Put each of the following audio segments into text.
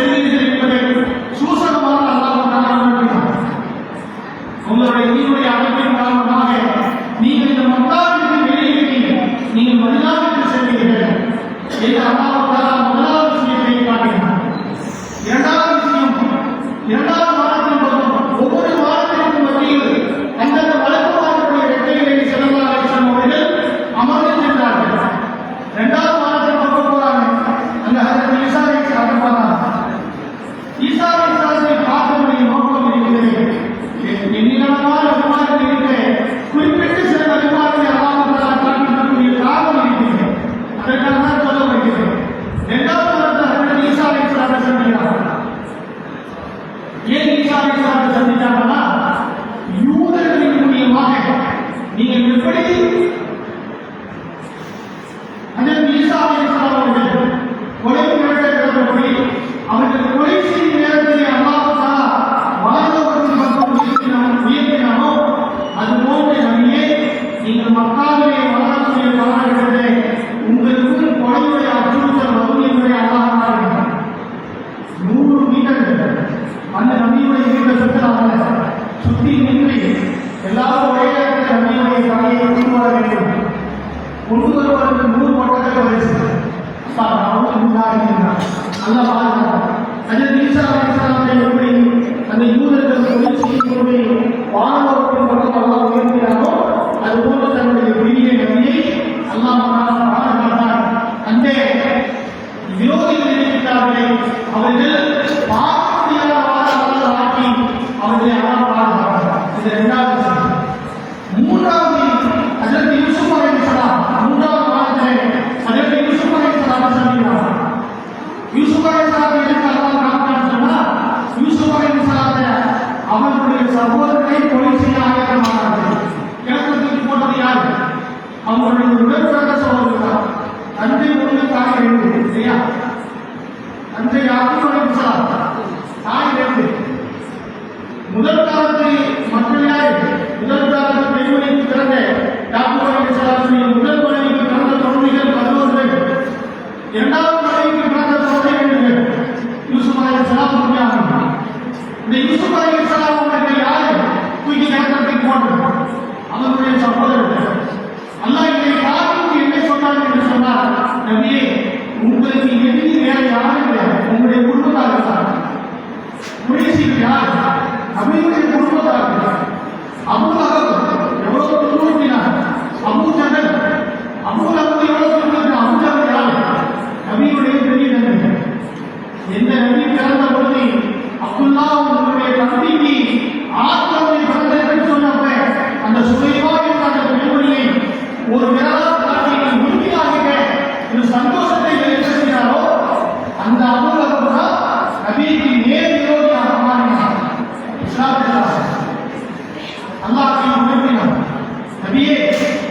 செல்வீர்கள் என்பதை சூசகமாக அல்லாஹ் உங்களுடைய நீருடைய அமைப்பின் காரணமாக நீங்கள் இந்த மக்காவிற்கு வெளியேறீர்கள், நீங்கள் மதீனாவிற்கு செல்வீர்கள் என்று அல்லாஹ் முதலாவது விஷயத்தை காட்டுகிறார். இரண்டாவது வாரத்தின் ஒவ்வொரு வாரத்திற்கும் மத்தியில் அந்தந்த வழக்கமானவருடைய வெற்றிகளை ஸல்லல்லாஹு அலைஹி வஸல்லம் அவர்கள் அமர்ந்து சென்றார்கள். இரண்டாவது வாரத்தில் பார்க்க போறாங்க. அந்த ஹஜ்ரத் ஈசா அலைஹிஸ்ஸலாம் ஈசா அலைஹிஸ்ஸலாமை பார்க்கக்கூடிய நோக்கம் இருக்கிறது. எண்ணிலடங்காத அபிமானத்தில் இருக்கிற குறிப்பிட்ட சில அபிமானத்தை அல்லாஹ் காட்டிக்கூடிய காரணம் இருக்கிறது. அதற்காக தான் சொல்ல வருகிறது. இரண்டாவது வாரத்தில் ஹஜ்ரத் ஈசா அலைஹிஸ்ஸலாமை சந்திக்கிறார்கள். ஏன் ஈசா அலைஹிஸ்ஸலாமை சந்திச்சாங்கன்னா, யூதர்களின் மூலியமாக நீங்கள் எப்படி ஹஜ்ரத் ஈசா அலைஹிஸ்ஸலாம் அவர்கள் கொலை மிரட்டப்பட்டபடி அவர்கள் கொலை செய்யும் நேரத்தில் அல்லாஹ் தஆலா வானவர்களின் பக்கம் உயர்த்தினானோ அதுபோன்ற நபியே, நீங்கள் மக்காவிலே வளரக்கூடிய காலகட்டத்திலே உங்களுக்கு கொலையுடைய அச்சுறுத்தல் வரும் என்பதை அல்லாஹ் காட்டுகிறார். 100 மீட்டர்கள் அந்த நபியுடைய வீட்டை சுற்றி நின்று எல்லாரும் ஒரே இடத்துல நபியுடைய தலையை கொண்டு வர வேண்டும். கொண்டு வருவதற்கு 100 பக்கத்தை வயசு அல்லாஹ் பாதுகாத்தார். ஹஜ்ரத் ஈசா அலைஹிஸ்ஸலாமை எப்படி அந்த யூதர்கள் கொலை செய்யும்போது வானவர்களின் பக்கம் அல்லாஹ் உயர்த்தினாரோ அதுபோல தன்னுடைய பெரிய நபியை அல்லாஹ் பாதுகாத்தார். அந்த விரோதிகள் இருக்கிறார்களே அவர்கள் பார்வையாளராக ஆக்கி அவர்களை அல்லாஹ் பாதுகாத்தார். இது இரண்டாவது விஷயம். மூன்றாவது ஹஜ்ரத் யூசுப் அலைஹிஸ்ஸலாம் மூன்றாவது வாரத்திலே ஹஜ்ரத் யூசுப் அலைஹிஸ்ஸலாம் சந்திக்கிறார். யூசுப் அலைஹிஸ்ஸலாம் எதற்கு அல்லாஹ் காட்டினார் சொன்னா, யூசுப் அலைஹிஸ்ஸலாத்தை அவர்களுடைய சகோதரனை கொலை செய்ய ஆயத்தமானார்கள். கிணத்துல தூக்கி போட்டது யாரு? அவங்களுடைய உடற்பிறந்த சகோதரர். தந்தை ஒன்று தாய் ரெண்டு இல்லையா? தந்தை யாக்கூப் அலைஹிஸ்ஸலாம், தாய் ரெண்டு. முதல் காலத்தில் மக்கள் யாரு? முதல் காலத்தில் பெண்மணிக்கு பிறந்த யாக்கூப் அலைஹிஸ்ஸலாமுடைய முதல் மனைவிக்கு பிறந்த குழந்தைகள் 11 பேர். இரண்டாவது மனைவிக்கு பிறந்த குழந்தைகள் யூசுப் அலைஹிஸ்ஸலாம் முடியாங்க. இந்த யூசுப் அலைஹிஸ்ஸலாம் அவர்கள் யாரு? தூக்கி கிணத்தை போட்டு அவர்களுடைய சகோதரர்கள். அல்லாஹ் இதை காரணம் என்ன சொன்னார் என்று சொன்னார், நபியே உங்களுக்கு எதிரி வேற யாரும் இல்லை, உங்களுடைய குடும்பத்தார்கள் தான். குறைஷிகள் யார்? நபியுடைய குடும்பத்தார்கள். அபூ லஹப் எவ்வளவு துன்புறுத்தினார். அபூ ஜஹல் எவ்வளவு துன்புறுத்தினார். அபூ ஜஹல் யார்? நபியுடைய பெரிய நபி. எந்த நபி பிறந்த பொழுது அப்துல்லா அவர்களுடைய தம்பிக்கு ஆத்மாவை பிறந்தது சொன்னப்ப அந்த சுலைமா என்ற அந்த பெண்மணியை ஒரு விரலால் காட்டி உறுதியாக ஒரு சந்தோஷத்தை வெளிப்படுத்தினாரோ அந்த அபூ லஹப் தான் நபிக்கு நேர் விரோதியாக மாறினார். இஸ்லாத்திற்காக அல்லாஹ்வை உயர்த்தினார். நபியே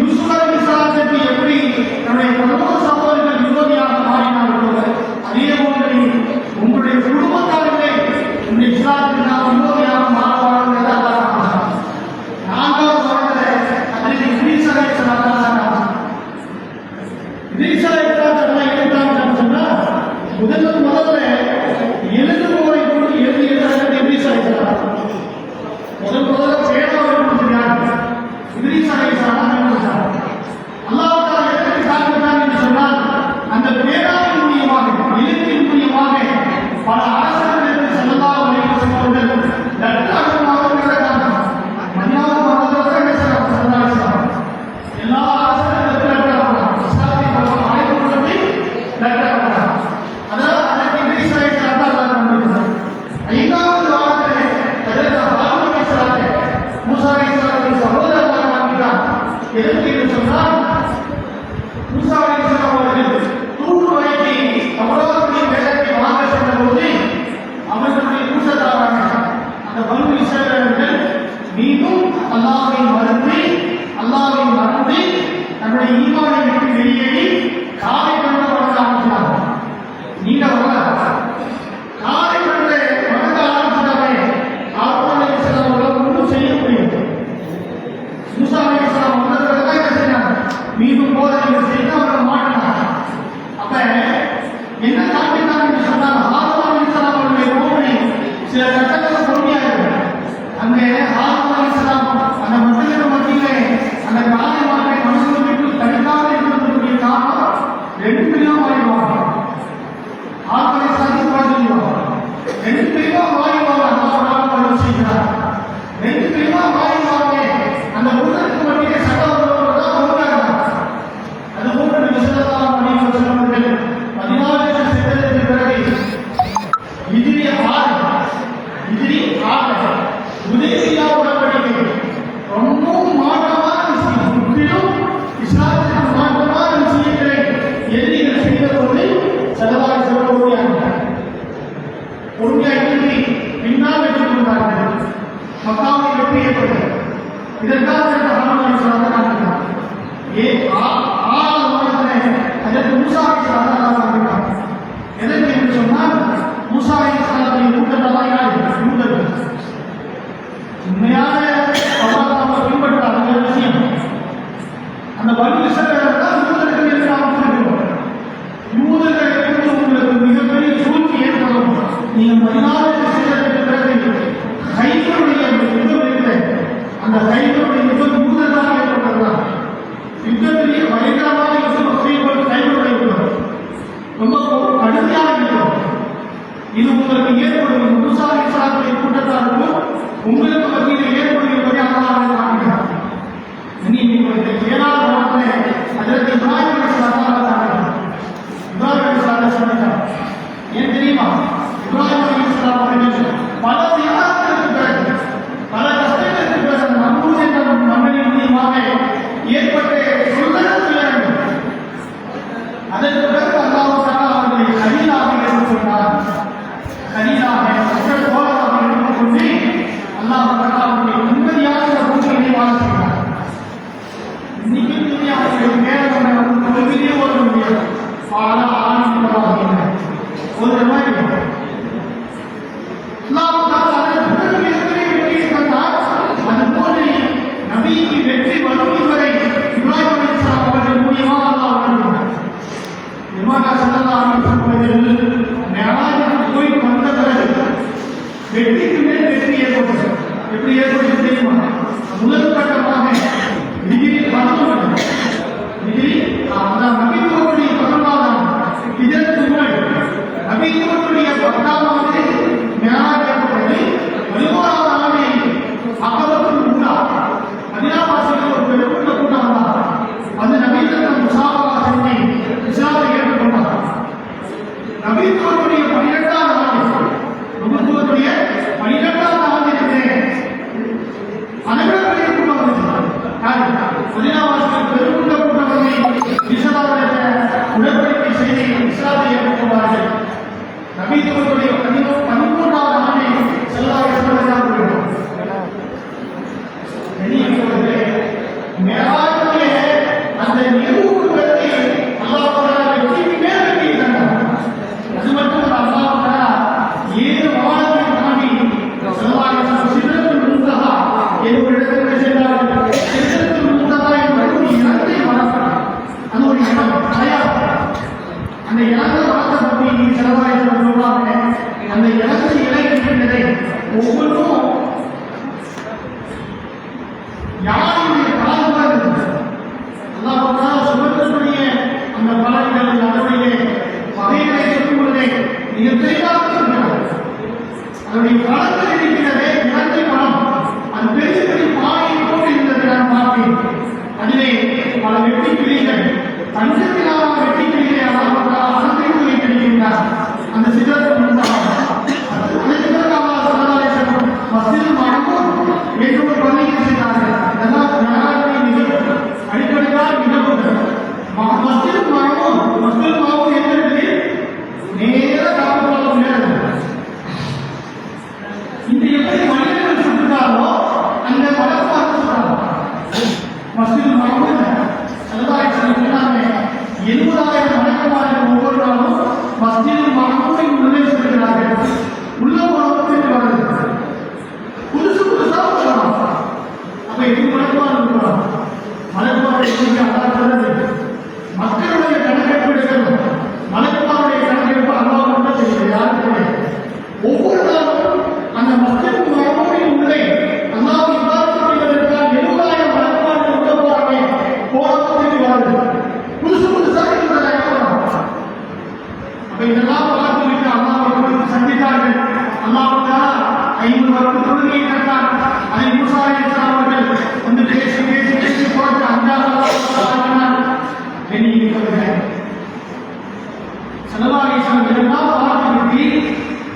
யூசுப் அலைஹிஸ்ஸலாமுக்கு எப்படி தன்னுடைய 11 சகோதரர்கள் விரோதியாக மாறினார்களோ அதே போன்று உங்களுடைய குடும்பத்தார்களே இந்த இஸ்லாத்திற்காக விரோதியாக மாறுவார்கள் என்று அல்லாஹ் சொன்னார். நான்காவது வருடத்தில் அதற்கு இத்ரீஸ் அலைஹிஸ்ஸலாம் இத்ரீஸ் அலைஹிஸ்ஸலாம் என்ன சொன்னா, முதல்ல எழுதுபவரை ரெண்டு பேருமா மாறிவாங்க. அல்லாஹ் பதிவு செய்கிறார். ரெண்டு பேருமா மாறிவாங்க. அந்த ஒருத்தருக்கு மட்டும் சட்டம் தான் கொடுத்தாங்க. அது போன்று ஸல்லல்லாஹு அலைஹி வஸல்லம் அவர்கள் 14 சென்றதற்கு பிறகு ஹிஜ்ரி 6 உதைபியா உடன்படிக்கை ரொம்பவும் மாற்றமான விஷயம். முற்றிலும் இஸ்லாத்திற்கு மாற்றமான விஷயங்களை எதிரிகள் செய்த பொழுது ஸல்லல்லாஹு அலைஹி வஸல்லம் பொறுமையாக பின்னால் வெற்றி கொண்டார்கள். மக்காவில் வெற்றி ஏற்பட்டது. இதற்காக ஹாரூன் அலைஹிஸ்ஸலாம் அதற்கு மூசா அலைஹிஸ்ஸலாம் எதற்கு என்று சொன்னால் மூசா அலைஹிஸ்ஸலாத்தின் கூட்டத்தான் யூதர்கள் உண்மையான அல்லாஹ்வை பின்பற்றாத விஷயம். அந்த பனி இஸ்ரவேலர் தான் யூதர்கள் என்று நாம் சொல்கிறோம். யூதர்களை உங்களுக்கு மிகப்பெரிய சூழ்ச்சி ஏற்படும். நீங்கள் 14 வருஷத்திற்கு பிறகு கைபருடைய யுத்தம் இருக்கிறது. அந்த கைபருடைய யுத்தம் யூதர்களாக ஏற்பட்டதுதான். யுத்தத்திலேயே பயங்கரமான யுத்தம் கைபருடைய யுத்தம் ரொம்ப கடுமையான யுத்தம். இது உங்களுக்கு ஏற்படும் மூசா அலைஹிஸ்ஸலாத்தின் கூட்டத்தாருக்கும் உங்களுக்கு மத்தியில் ஏற்படும் என்பதை அல்லாஹ் காட்டுகிறார். நீங்கள் 7வது வசனத்திலே அதற்கு இப்ராஹிம் அலைஹிஸ்ஸலாம் சொன்னார். ஏன் தெரியுமா? இப்ராஹிம் அலைஹிஸ்ஸலாம் அவர்கள் பல தியாகத்திற்கு பிறகு பல கஷ்டங்களுக்கு பிறகு நம்ரூத் என்ற மன்னனின் மூலமாக ஏற்பட்ட சுதந்திரத்தில் அதற்கு பிறகு அல்லாஹ் தஆலா அவர்களை கலீலாக எடுத்துக்கொண்டார். கலீலாக மக்கள் தோழராக எடுத்துக்கொண்டு அல்லாஹ் தஆலா அவர்களை நிம்மதியாக பூமியிலே வாழ செய்தார். இன்னைக்கு துனியாவுடைய மேலே ஒரு பெரிய ஒரு பாலா ஆணிப்பதாக ஒரு மாதிரி அல்லாஹ் தஆலா அதற்கு எப்படி வெற்றி தந்தார். அது போல நபிக்கு வெற்றி வரும் வரை இப்ராஹிம் அலைஹிஸ்ஸலாம் அவர்கள் மூலமாக அல்லாஹ் வழங்கினார். இமாம் ஸல்லல்லாஹு அலைஹி வஸல்லம் மேலாஜுக்கு போய் வந்த பிறகு வெற்றிக்கு மேல் வெற்றி ஏற்பட்டது. எப்படி ஏற்பட்டது தெரியுமா? முதல் கட்டமாக ஹிஜ்ரி 19 நபித்துவத்துடைய 19ஆம் ஹிஜ்ரத்துக்கு முன்னாடி நபித்துவத்துடைய 10ஆவது மேலாஜ் ஏற்பட்டது. 11ஆவது ஆண்டு அக்கபத்துல் ஊலா மதீனாவாசிகள் ஒரு பெருத்த கூட்டம் வந்தார். அந்த நபித்துவ முஸாபகா செஞ்சு இஸ்லாமை ஏற்றுக்கொண்டார். நபித்துவத்துடைய 12ஆம் ஆண்டு நபித்துவத்துடைய 12ஆம் ஆண்டிற்கு அனைவருடைய கூட்டம் வந்தது. மதீனாவாசிகள் பெருத்த கூட்டம் வந்து இஸ்லாமுடைய உடன்படிக்கை செய்து இஸ்லாத்தை ஏற்றுக்கொண்டார்கள். நபித்துவத்துடைய 13ஆவது ஆண்டு ஸல்லல்லாஹு அலைஹி வஸல்லம் மேலாஜ்ஜிலே அந்த நிறுவுவதற்கு அல்லாஹ் தஆலா வெற்றிக்கு மேல் வெற்றி தந்தார். அது மட்டும் அல்லாஹ் தஆலா 7 வானத்தை தாண்டி ஸல்லல்லாஹு அலைஹி வஸல்லம் சித்ரத்துல் முன்தஹா என்ற இடத்திற்கு சென்றார்கள். சித்ரத்துல் முன்தஹா என்பது ஒரு இடத்தை வளர்த்தார். அது ஒரு இடம் தயார். அந்த இடத்தை வளர்த்த பற்றி ஸல்லல்லாஹு அலைஹி வஸல்லம் சொல்றாங்க.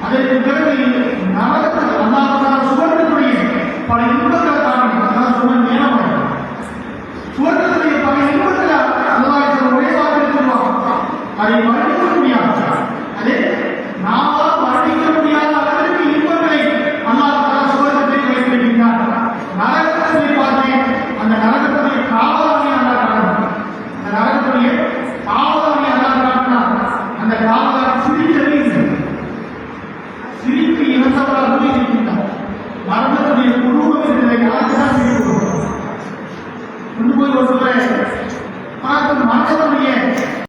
அதற்கு பிறகு நரகத்தில் அல்லாஹ் சுவர்க்கத்துடைய பல இன்பங்களை தாண்டி அதான் சொன்ன நியமம் சுவர்க்கத்துடைய பல இன்பங்களை அல்லாஹ் ஒரே வார்த்தை சொல்லுவான் அதை வர்ணிக்க முடியாது அதே நாம வர்ணிக்க முடியாத அளவிற்கு இன்பங்களை அல்லாஹ் சுவர்க்கத்தில் வைத்திருக்கிறார் நரகத்தை பார்த்து அந்த நரகத்துடைய காவலாக அல்லாஹ் அந்த நரகத்துடைய காவலாக அல்லாஹ் அந்த காவலாக சிரிப்பு இழந்தவராக